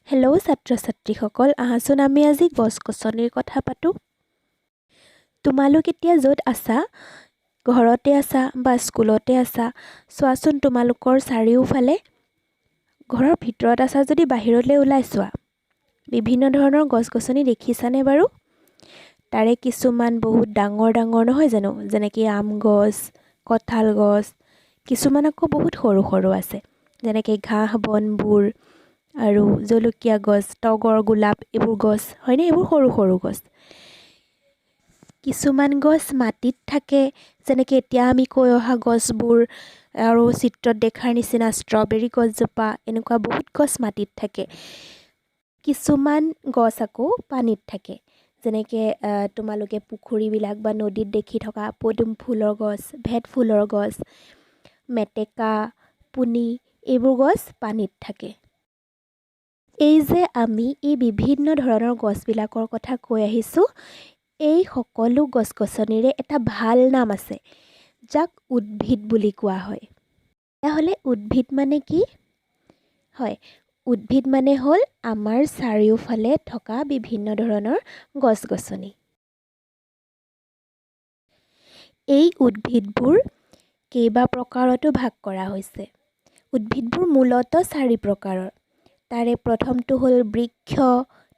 Hello' ছাত্ৰ-ছাত্ৰীসকল, আহাচোন আমি আজি গছ-গছনিৰ কথা পাতোঁ। তোমালোক এতিয়া য'ত আছা, ঘৰতে আছা বা স্কুলতে আছা, চোৱাচোন তোমালোকৰ চাৰিওফালে। ঘৰৰ ভিতৰত আছা যদি বাহিৰলৈ ওলাই চোৱা। বিভিন্ন ধৰণৰ গছ-গছনি দেখিছানে বাৰু? তাৰে কিছুমান বহুত ডাঙৰ ডাঙৰ নহয় জানো, যেনেকৈ আম গছ, কঁঠাল গছ, কিছুমান আকৌ বহুত সৰু সৰু আছে, যেনেকৈ ঘাঁহ বনবোৰ আৰু জলকীয়া গছ, তগৰ, গোলাপ এইবোৰ গছ হয়নে? এইবোৰ সৰু সৰু গছ। কিছুমান গছ মাটিত থাকে, যেনেকৈ এতিয়া আমি কৈ অহা গছবোৰ আৰু চিত্ৰত দেখাৰ নিচিনা ষ্ট্ৰবেৰী গছজোপা, এনেকুৱা বহুত গছ মাটিত থাকে। কিছুমান গছ আকৌ পানীত থাকে, যেনেকৈ তোমালোকে পুখুৰীবিলাক বা নদীত দেখি থকা পদুম ফুলৰ গছ, ভেট ফুলৰ গছ, মেটেকা, পুনি, এইবোৰ গছ পানীত থাকে। এই যে আমি এই বিভিন্ন ধৰণৰ গছবিলাকৰ কথা কৈ আহিছোঁ, এই সকলো গছ-গছনিৰে এটা ভাল নাম আছে, যাক উদ্ভিদ বুলি কোৱা হয়। তেতিয়াহ'লে উদ্ভিদ মানে কি? হয়, উদ্ভিদ মানে হ'ল আমাৰ চাৰিওফালে থকা বিভিন্ন ধৰণৰ গছ-গছনি। এই উদ্ভিদবোৰ কেইবা প্ৰকাৰতো ভাগ কৰা হৈছে। উদ্ভিদবোৰ মূলতঃ 4 প্ৰকাৰৰ। তাৰে প্ৰথমটো হ'ল বৃক্ষ,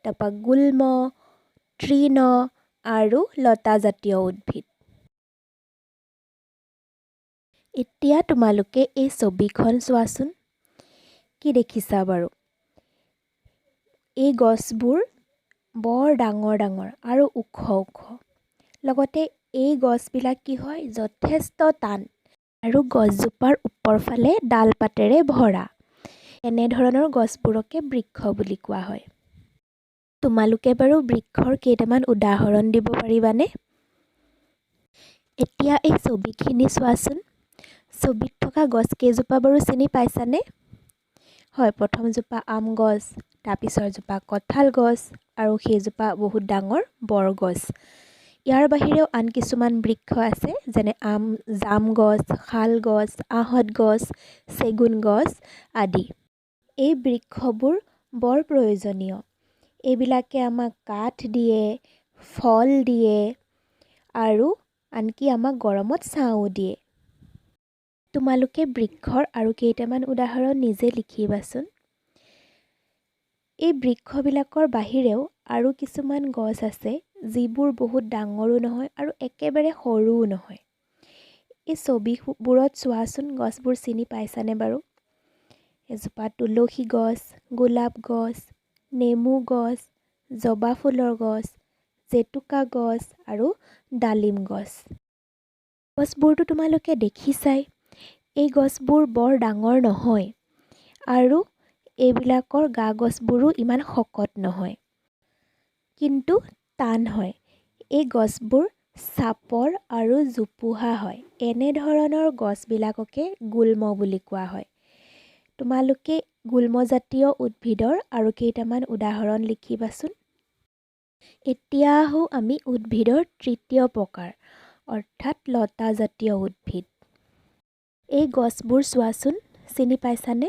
তাৰপৰা গুল্ম, তৃণ আৰু লতাজাতীয় উদ্ভিদ। এতিয়া তোমালোকে এই ছবিখন চোৱাচোন, কি দেখিছা বাৰু? এই গছবোৰ বৰ ডাঙৰ ডাঙৰ আৰু ওখ ওখ। লগতে এই গছবিলাক কি হয়, যথেষ্ট টান আৰু গছজোপাৰ ওপৰফালে ডাল পাতেৰে ভৰা। এনেধৰণৰ গছবোৰকে বৃক্ষ বুলি কোৱা হয়। তোমালোকে বাৰু বৃক্ষৰ কেইটামান উদাহৰণ দিব পাৰিবানে? এতিয়া এই ছবিখিনি চোৱাচোন। ছবিত থকা গছ কেইজোপা বাৰু চিনি পাইছানে? হয়, প্ৰথমজোপা আম গছ, তাৰপিছৰজোপা কঁঠাল গছ আৰু সেইজোপা বহুত ডাঙৰ বৰগছ। ইয়াৰ বাহিৰেও আন কিছুমান বৃক্ষ আছে, যেনে জাম গছ, শাল গছ, আহঁত গছ, চেগুন গছ আদি। এই বৃক্ষবোৰ বৰ প্ৰয়োজনীয়। এইবিলাকে আমাক কাঠ দিয়ে, ফল দিয়ে আৰু আনকি আমাক গৰমত ছাঁও দিয়ে। তোমালোকে বৃক্ষৰ আৰু কেইটামান উদাহৰণ নিজে লিখিবাচোন। এই বৃক্ষবিলাকৰ বাহিৰেও আৰু কিছুমান গছ আছে, যিবোৰ বহুত ডাঙৰো নহয় আৰু একেবাৰে সৰুও নহয়। এই ছবিবোৰত চোৱাচোন, গছবোৰ চিনি পাইছানে বাৰু? এজোপা তুলসী গছ, গোলাপ গছ, নেমু গছ, জবা ফুলৰ গছ, জেতুকা গছ আৰু ডালিম গছ। গছবোৰতো তোমালোকে দেখিছাই। এই গছবোৰ বৰ ডাঙৰ নহয় আৰু এইবিলাকৰ গা গছবোৰো ইমান শকত নহয়, কিন্তু টান হয়। এই গছবোৰ চাপৰ আৰু জোপোহা হয়। এনেধৰণৰ গছবিলাককে গুল্ম বুলি কোৱা হয়। তোমালোকে গুল্মজাতীয় উদ্ভিদৰ আৰু কেইটামান উদাহৰণ লিখিবাচোন। এতিয়া আহোঁ আমি উদ্ভিদৰ তৃতীয় প্ৰকাৰ, অৰ্থাৎ লতাজাতীয় উদ্ভিদ। এই গছবোৰ চোৱাচোন, চিনি পাইছানে?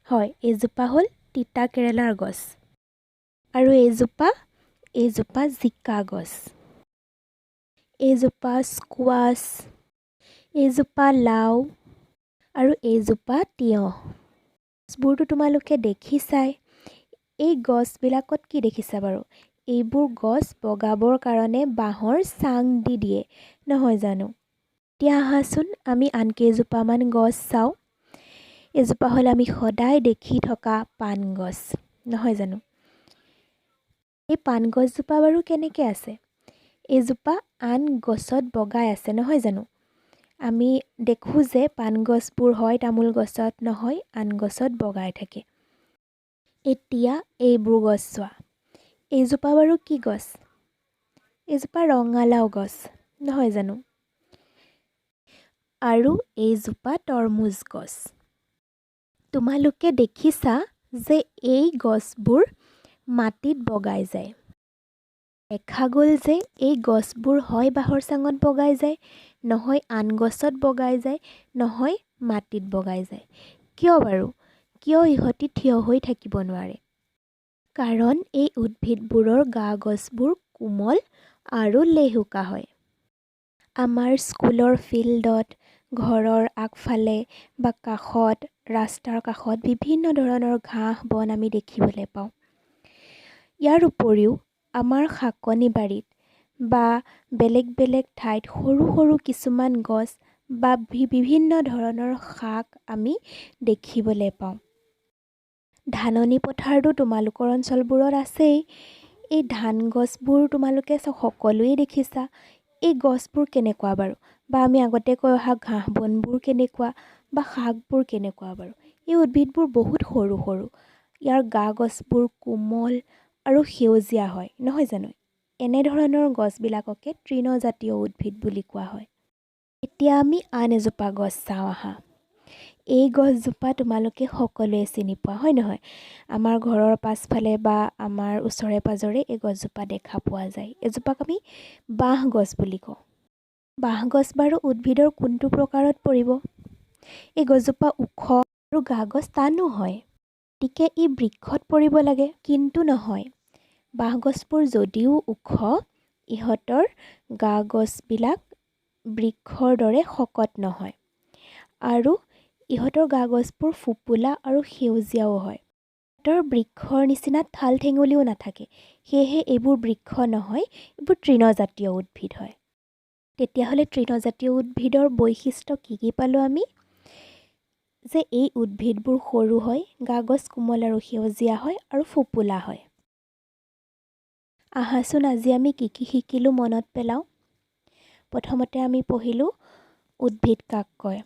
হয়, এইজোপা হ'ল তিতা কেৰেলাৰ গছ আৰু এইজোপা জিকা গছ। এইজোপা স্কোৱাছ, এইজোপা লাও আৰু এইজোপা তিয়ঁহ। গছবোৰতো তোমালোকে দেখিছাই। এই গছবিলাকত কি দেখিছা বাৰু? এইবোৰ গছ বগাবৰ কাৰণে বাঁহৰ চাং দি দিয়ে, নহয় জানো? এতিয়া আহাচোন আমি আন কেইজোপামান গছ চাওঁ। এজোপা হ'ল আমি সদায় দেখি থকা পাণ গছ, নহয় জানো? এই পাণ গছজোপা বাৰু কেনেকৈ আছে? এইজোপা আন গছত বগাই আছে, নহয় জানো? আমি দেখোঁ যে পাণ গছবোৰ হয় তামোল গছত, নহয় আন গছত বগাই থাকে। এতিয়া এইবোৰ গছ চোৱা। এইজোপা বাৰু কি গছ? এইজোপা ৰঙালাও গছ, নহয় জানো? আৰু এইজোপা তৰমুজ গছ। তোমালোকে দেখিছা যে এই গছবোৰ মাটিত বগাই যায়। দেখা গ'ল যে এই গছবোৰ হয় বাঁহৰ চাঙত বগাই যায়, নহয় আন গছত বগাই যায়, নহয় মাটিত বগাই যায়। কিয় বাৰু? কিয় ইহঁতি থিয় হৈ থাকিব নোৱাৰে? কাৰণ এই উদ্ভিদবোৰৰ গা গছবোৰ কোমল আৰু লেহুকা হয়। আমাৰ স্কুলৰ ফিল্ডত, ঘৰৰ আগফালে বা কাষত, ৰাস্তাৰ কাষত বিভিন্ন ধৰণৰ ঘাঁহ বন আমি দেখিবলৈ পাওঁ। ইয়াৰ উপৰিও আমাৰ শাকনি বাৰীত বা বেলেগ বেলেগ ঠাইত সৰু সৰু কিছুমান গছ বা বিভিন্ন ধৰণৰ শাক আমি দেখিবলৈ পাওঁ। ধাননি পথাৰটো তোমালোকৰ অঞ্চলবোৰত আছেই। এই ধান গছবোৰ তোমালোকে সকলোৱে দেখিছা। এই গছবোৰ কেনেকুৱা বাৰু? বা আমি আগতে কৈ অহা ঘাঁহ বনবোৰ কেনেকুৱা বা শাকবোৰ কেনেকুৱা বাৰু? এই উদ্ভিদবোৰ বহুত সৰু সৰু। ইয়াৰ গা গছবোৰ কোমল আৰু সেউজীয়া হয়, নহয় জানো? এনেধৰণৰ গছবিলাককে তৃণজাতীয় উদ্ভিদ বুলি কোৱা হয়। এতিয়া আমি আন এজোপা গছ চাওঁ আহা। এই গছজোপা তোমালোকে সকলোৱে চিনি পোৱা, হয় নহয়? আমাৰ ঘৰৰ পাছফালে বা আমাৰ ওচৰে পাজৰে এই গছজোপা দেখা পোৱা যায়। এজোপাক আমি বাঁহ গছ বুলি কওঁ। বাঁহ গছ বাৰু উদ্ভিদৰ কোনটো প্ৰকাৰত পৰিব? এই গছজোপা ওখ আৰু গা গছ টানো হয়। গতিকে ই বৃক্ষত পৰিব লাগে, কিন্তু নহয়। বাঁহ গছবোৰ যদিও ওখ, ইহঁতৰ গা গছবিলাক বৃক্ষৰ দৰে শকত নহয়। আৰু ইহঁতৰ গা গছবোৰ ফোপোলা আৰু সেউজীয়াও হয়। ইহঁতৰ বৃক্ষৰ নিচিনা ঠাল ঠেঙুলিও নাথাকে। সেয়েহে এইবোৰ বৃক্ষ নহয়, এইবোৰ তৃণজাতীয় উদ্ভিদ হয়। তেতিয়াহ'লে তৃণজাতীয় উদ্ভিদৰ বৈশিষ্ট্য কি পালোঁ আমি? যে এই উদ্ভিদবোৰ সৰু হয়, গা গছ কোমল আৰু সেউজীয়া হয় আৰু ফোপোলা হয়। আহাচোন আজি আমি কি শিকিলোঁ মনত পেলাওঁ। প্ৰথমতে আমি পঢ়িলোঁ উদ্ভিদ কাক কয়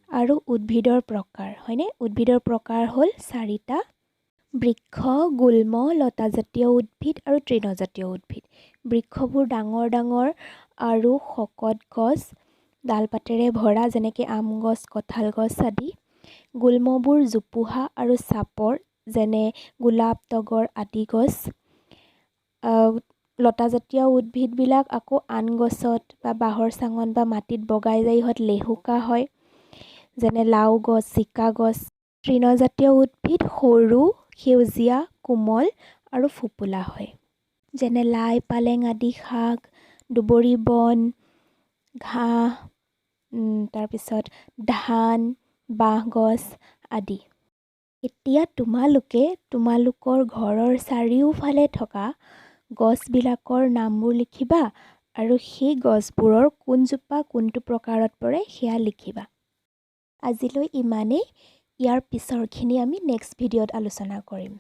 আৰু উদ্ভিদৰ প্ৰকাৰ, হয়নে? উদ্ভিদৰ প্ৰকাৰ হ'ল 4টা: বৃক্ষ, গুল্ম, লতাজাতীয় উদ্ভিদ আৰু তৃণজাতীয় উদ্ভিদ। বৃক্ষবোৰ ডাঙৰ ডাঙৰ আৰু শকত গছ, ডালপাতেৰে ভৰা, যেনেকৈ আম গছ, কঁঠাল গছ আদি। গুল্মবোৰ জোপোহা আৰু চাপৰ, যেনে গোলাপ, তগৰ আদি গছ। লতাজাতীয় উদ্ভিদবিলাক আকৌ আন গছত বা বাঁহৰ চাঙত বা মাটিত বগাই যায়, ইহঁত লেহুকা হয়, যেনে লাও গছ, জিকা গছ। তৃণজাতীয় উদ্ভিদ সৰু, সেউজীয়া, কোমল আৰু ফোপোলা হয়, যেনে লাই, পালেং আদি শাক, দুবৰি বন, ঘাঁহ, তাৰপিছত ধান, বাঁহগছ আদি। এতিয়া তোমালোকে তোমালোকৰ ঘৰৰ চাৰিওফালে থকা গছবিলাকৰ নামবোৰ লিখিবা আৰু সেই গছবোৰৰ কোনজোপা কোনটো প্ৰকাৰত পৰে সেয়া লিখিবা। আজিলৈ ইমানেই। ইয়াৰ পিছৰখিনি আমি নেক্সট ভিডিঅ'ত আলোচনা কৰিম।